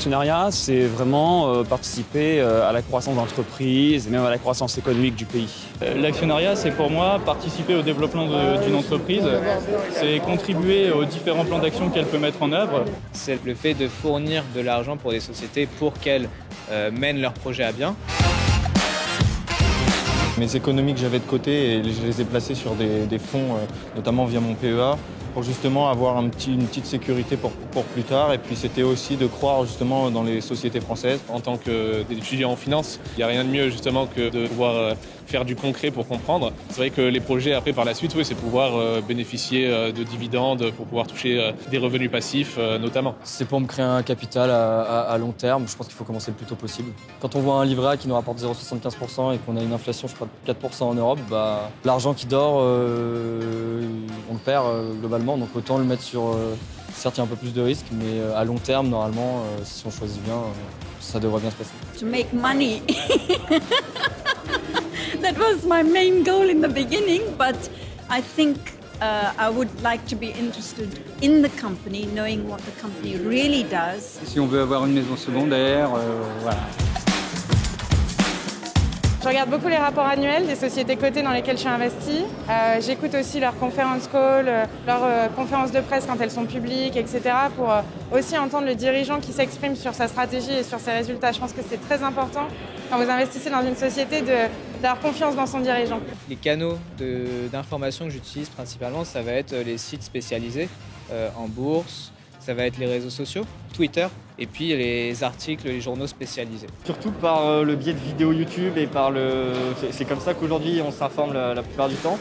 L'actionnariat, c'est vraiment participer à la croissance d'entreprise et même à la croissance économique du pays. L'actionnariat, c'est pour moi participer au développement d'une entreprise, c'est contribuer aux différents plans d'action qu'elle peut mettre en œuvre. C'est le fait de fournir de l'argent pour des sociétés pour qu'elles mènent leurs projets à bien. Mes économies que j'avais de côté, je les ai placées sur des fonds, notamment via mon PEA, pour justement avoir une petite sécurité pour plus tard. Et puis c'était aussi de croire justement dans les sociétés françaises. En tant qu'étudiant en finance, il n'y a rien de mieux justement que de pouvoir faire du concret pour comprendre. C'est vrai que les projets après par la suite, oui, c'est pouvoir bénéficier de dividendes, pour pouvoir toucher des revenus passifs notamment. C'est pour me créer un capital à long terme. Je pense qu'il faut commencer le plus tôt possible. Quand on voit un livret A qui nous rapporte 0,75% et qu'on a une inflation, je crois, de 4% en Europe, l'argent qui dort, on le perd globalement. Donc autant le mettre sur, certes il y a un peu plus de risques, mais à long terme, normalement, si on choisit bien, ça devrait bien se passer. To make money. That was my main goal in the beginning, but I think I would like to be interested in the company, knowing what the company really does. Si on veut avoir une maison secondaire, voilà. Je regarde beaucoup les rapports annuels des sociétés cotées dans lesquelles je suis investie. J'écoute aussi leurs conference calls, leurs conférences de presse quand elles sont publiques, etc. pour aussi entendre le dirigeant qui s'exprime sur sa stratégie et sur ses résultats. Je pense que c'est très important quand vous investissez dans une société d'avoir confiance dans son dirigeant. Les canaux d'information que j'utilise principalement, ça va être les sites spécialisés en bourse, ça va être les réseaux sociaux, Twitter, et puis les articles, les journaux spécialisés. Surtout par le biais de vidéos YouTube et c'est comme ça qu'aujourd'hui on s'informe la plupart du temps.